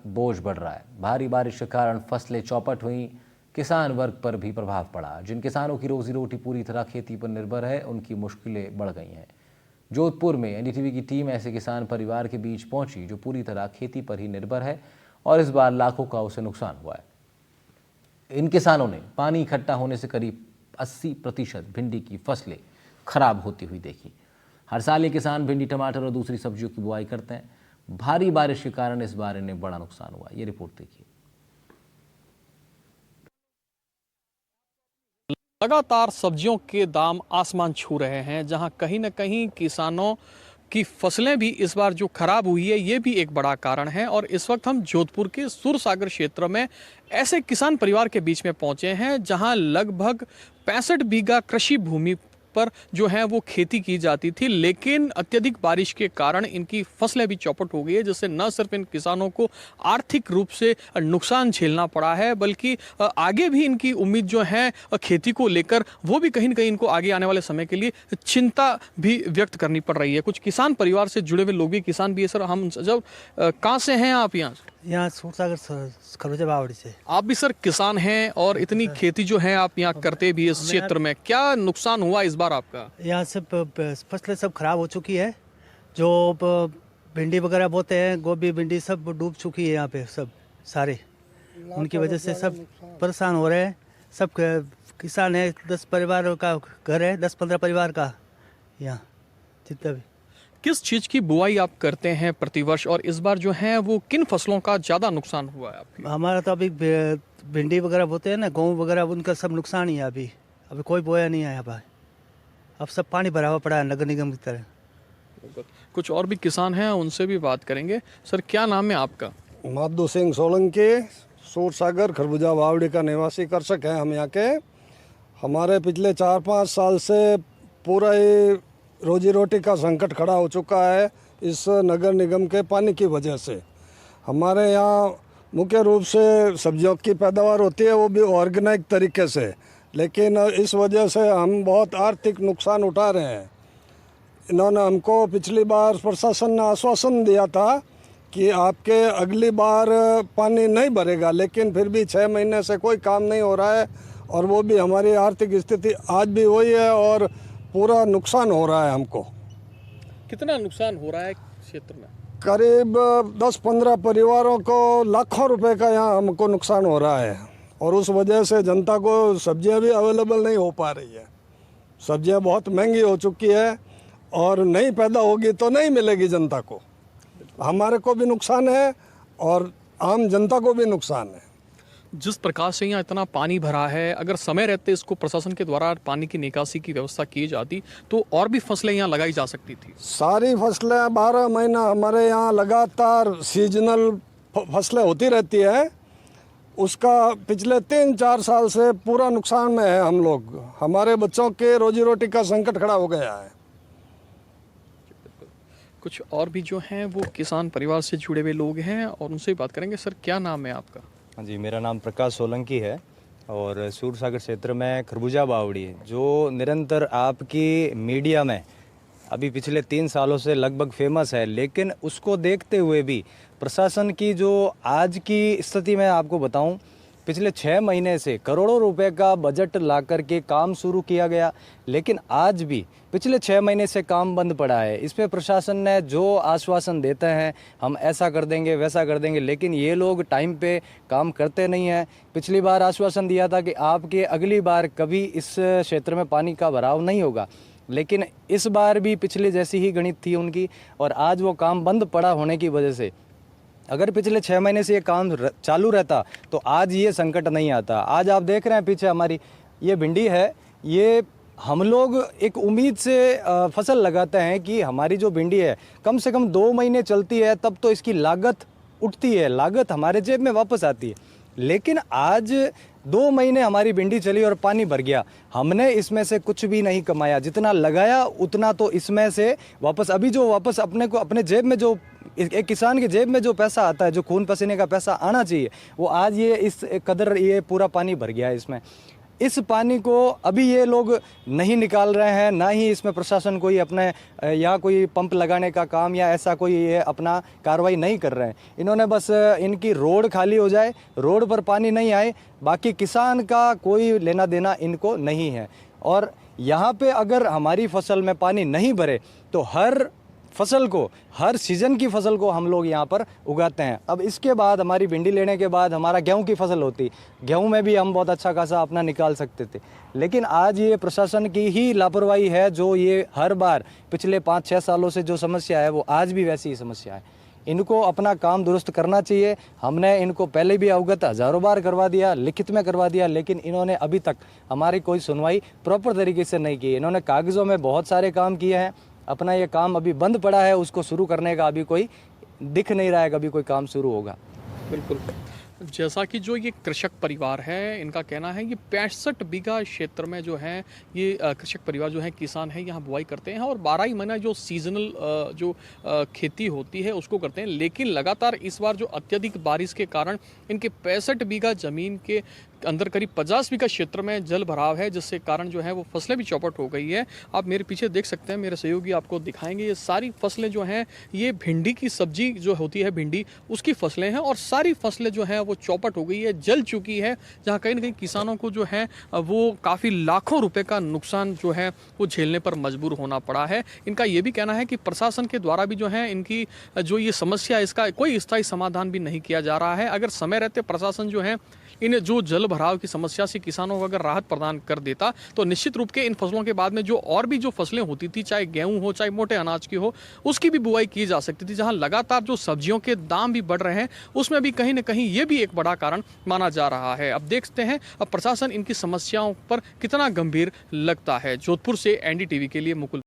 बोझ बढ़ रहा है। भारी बारिश के कारण फसलें चौपट हुई, किसान वर्ग पर भी प्रभाव पड़ा। जिन किसानों की रोजी रोटी पूरी तरह खेती पर निर्भर है, उनकी मुश्किलें बढ़ गई हैं। जोधपुर में एनडीटीवी की टीम ऐसे किसान परिवार के बीच पहुंची जो पूरी तरह खेती पर ही निर्भर है और इस बार लाखों का उसे नुकसान हुआ है। इन किसानों ने पानी इकट्ठा होने से करीब 80% भिंडी की फसलें खराब होती हुई देखी। हर साल ये किसान भिंडी, टमाटर और दूसरी सब्जियों की बुआई करते हैं। भारी बारिश के कारण इस बार इन्हें बड़ा नुकसान हुआ। ये रिपोर्ट देखिए। लगातार सब्जियों के दाम आसमान छू रहे हैं, जहां कहीं न कहीं किसानों की फसलें भी इस बार जो खराब हुई है, ये भी एक बड़ा कारण है। और इस वक्त हम जोधपुर के सूरसागर क्षेत्र में ऐसे किसान परिवार के बीच में पहुंचे हैं जहां लगभग 65 बीघा कृषि भूमि पर जो है वो खेती की जाती थी, लेकिन अत्यधिक बारिश के कारण इनकी फसलें भी चौपट हो गई है, जिससे न सिर्फ इन किसानों को आर्थिक रूप से नुकसान झेलना पड़ा है, बल्कि आगे भी इनकी उम्मीद जो है खेती को लेकर वो भी कहीं न कहीं इनको आगे आने वाले समय के लिए चिंता भी व्यक्त करनी पड़ रही है। कुछ किसान परिवार से जुड़े हुए लोग भी, किसान भी है। सर, हम जब कहाँ से हैं आप? यहाँ सूरसागर खरबूजा बावड़ी से। आप भी सर किसान हैं और इतनी खेती जो है आप यहाँ करते भी इस क्षेत्र में, क्या नुकसान हुआ इस बार आपका? यहाँ से फसलें सब खराब हो चुकी है। जो भिंडी वगैरह बोते हैं, गोभी भिंडी सब डूब चुकी है यहाँ पे सब सारे। उनकी वजह से सब परेशान हो रहे हैं। सब किसान है, 10 परिवार का घर है, 10-15 परिवार का यहाँ जितना भी। किस चीज़ की बुआई आप करते हैं प्रतिवर्ष, और इस बार जो है वो किन फसलों का ज़्यादा नुकसान हुआ है आपके? हमारा तो अभी भिंडी वगैरह बोते हैं ना, गेहूँ वगैरह, उनका सब नुकसान ही है। अभी कोई बोया नहीं है यहाँ पर। अब सब पानी भरा हुआ पड़ा है नगर निगम की तरह। कुछ और भी किसान हैं, उनसे भी बात करेंगे। सर, क्या नाम है आपका? माधो सिंह सोलंकी, सूरसागर खरबूजा बावड़ी का निवासी कृषक हैं हम यहाँ के। हमारे पिछले 4-5 साल से पूरा ही रोजी रोटी का संकट खड़ा हो चुका है इस नगर निगम के पानी की वजह से। हमारे यहाँ मुख्य रूप से सब्जियों की पैदावार होती है, वो भी ऑर्गेनिक तरीके से, लेकिन इस वजह से हम बहुत आर्थिक नुकसान उठा रहे हैं। इन्होंने हमको पिछली बार प्रशासन ने आश्वासन दिया था कि आपके अगली बार पानी नहीं भरेगा, लेकिन फिर भी 6 महीने से कोई काम नहीं हो रहा है और वो भी हमारी आर्थिक स्थिति आज भी वही है और पूरा नुकसान हो रहा है हमको। कितना नुकसान हो रहा है क्षेत्र में? करीब 10-15 परिवारों को लाखों रुपए का यहाँ हमको नुकसान हो रहा है और उस वजह से जनता को सब्जियाँ भी अवेलेबल नहीं हो पा रही है। सब्जियाँ बहुत महंगी हो चुकी है और नहीं पैदा होगी तो नहीं मिलेगी जनता को। हमारे को भी नुकसान है और आम जनता को भी नुकसान है। जिस प्रकार से यहाँ इतना पानी भरा है, अगर समय रहते इसको प्रशासन के द्वारा पानी की निकासी की व्यवस्था की जाती तो और भी फसलें यहाँ लगाई जा सकती थी। सारी फसलें 12 महीना हमारे यहाँ लगातार सीजनल फसलें होती रहती है। उसका पिछले 3-4 साल से पूरा नुकसान में है हम लोग। हमारे बच्चों के रोजी रोटी का संकट खड़ा हो गया है। कुछ और भी जो हैं वो किसान परिवार से जुड़े हुए लोग हैं और उनसे बात करेंगे। सर, क्या नाम है आपका? हाँ जी, मेरा नाम प्रकाश सोलंकी है और सूरसागर क्षेत्र में खरबूजा बावड़ी है, जो निरंतर आपकी मीडिया में अभी पिछले 3 सालों से लगभग फेमस है। लेकिन उसको देखते हुए भी प्रशासन की जो आज की स्थिति में आपको बताऊं, पिछले 6 महीने से करोड़ों रुपए का बजट ला करके काम शुरू किया गया, लेकिन आज भी पिछले 6 महीने से काम बंद पड़ा है। इस पे प्रशासन ने जो आश्वासन देते हैं, हम ऐसा कर देंगे वैसा कर देंगे, लेकिन ये लोग टाइम पे काम करते नहीं हैं। पिछली बार आश्वासन दिया था कि आपके अगली बार कभी इस क्षेत्र में पानी का भराव नहीं होगा, लेकिन इस बार भी पिछले जैसी ही गणित थी उनकी और आज वो काम बंद पड़ा होने की वजह से, अगर पिछले 6 महीने से ये काम चालू रहता तो आज ये संकट नहीं आता। आज आप देख रहे हैं पीछे हमारी ये भिंडी है, ये हम लोग एक उम्मीद से फसल लगाते हैं कि हमारी जो भिंडी है कम से कम 2 महीने चलती है, तब तो इसकी लागत उठती है, लागत हमारे जेब में वापस आती है। लेकिन आज 2 महीने हमारी भिंडी चली और पानी भर गया, हमने इसमें से कुछ भी नहीं कमाया। जितना लगाया उतना तो इसमें से वापस, अभी जो वापस अपने को अपने जेब में जो एक किसान के जेब में जो पैसा आता है, जो खून पसीने का पैसा आना चाहिए, वो आज ये इस कदर ये पूरा पानी भर गया है इसमें। इस पानी को अभी ये लोग नहीं निकाल रहे हैं, ना ही इसमें प्रशासन कोई अपने या कोई पंप लगाने का काम या ऐसा कोई ये अपना कार्रवाई नहीं कर रहे हैं। इन्होंने बस इनकी रोड खाली हो जाए, रोड पर पानी नहीं आए, बाकी किसान का कोई लेना देना इनको नहीं है। और यहाँ पे अगर हमारी फसल में पानी नहीं भरे तो हर फसल को, हर सीज़न की फसल को हम लोग यहाँ पर उगाते हैं। अब इसके बाद हमारी भिंडी लेने के बाद हमारा गेहूं की फसल होती, गेहूं में भी हम बहुत अच्छा खासा अपना निकाल सकते थे। लेकिन आज ये प्रशासन की ही लापरवाही है, जो ये हर बार पिछले 5-6 सालों से जो समस्या है वो आज भी वैसी ही समस्या है। इनको अपना काम दुरुस्त करना चाहिए। हमने इनको पहले भी अवगत हज़ारों बार करवा दिया, लिखित में करवा दिया, लेकिन इन्होंने अभी तक हमारी कोई सुनवाई प्रॉपर तरीके से नहीं की। इन्होंने कागज़ों में बहुत सारे काम किए हैं, अपना ये काम अभी बंद पड़ा है, उसको शुरू करने का अभी कोई दिख नहीं रहा है, कभी कोई काम शुरू होगा। बिल्कुल, जैसा कि जो ये कृषक परिवार है, इनका कहना है ये 65 बीघा क्षेत्र में जो है ये कृषक परिवार जो है, किसान है, यहाँ बुआई करते हैं और 12 ही महीना जो सीजनल जो खेती होती है उसको करते हैं। लेकिन लगातार इस बार जो अत्यधिक बारिश के कारण इनके 65 बीघा ज़मीन के अंदर करीब 50 बीघा क्षेत्र में जल भराव है, जिसके कारण जो है वो फसलें भी चौपट हो गई है। आप मेरे पीछे देख सकते हैं, मेरे सहयोगी आपको दिखाएंगे, ये सारी फसलें जो हैं ये भिंडी की सब्जी जो होती है, भिंडी उसकी फसलें हैं और सारी फसलें जो हैं वो चौपट हो गई है, जल चुकी है, जहाँ कहीं ना कहीं किसानों को जो है वो काफ़ी लाखों रुपए का नुकसान जो है वो झेलने पर मजबूर होना पड़ा है। इनका ये भी कहना है कि प्रशासन के द्वारा भी जो है इनकी जो ये समस्या है इसका कोई स्थायी समाधान भी नहीं किया जा रहा है। अगर समय रहते प्रशासन जो है इन जो जल भराव की समस्या से किसानों को अगर राहत प्रदान कर देता तो निश्चित रूप के इन फसलों के बाद में जो और भी जो फसलें होती थी, चाहे गेहूं हो चाहे मोटे अनाज की हो, उसकी भी बुआई की जा सकती थी। जहां लगातार जो सब्जियों के दाम भी बढ़ रहे हैं उसमें भी कहीं ना कहीं ये भी एक बड़ा कारण माना जा रहा है। अब देखते हैं अब प्रशासन इनकी समस्याओं पर कितना गंभीर लगता है। जोधपुर से NDTV के लिए मुकुल।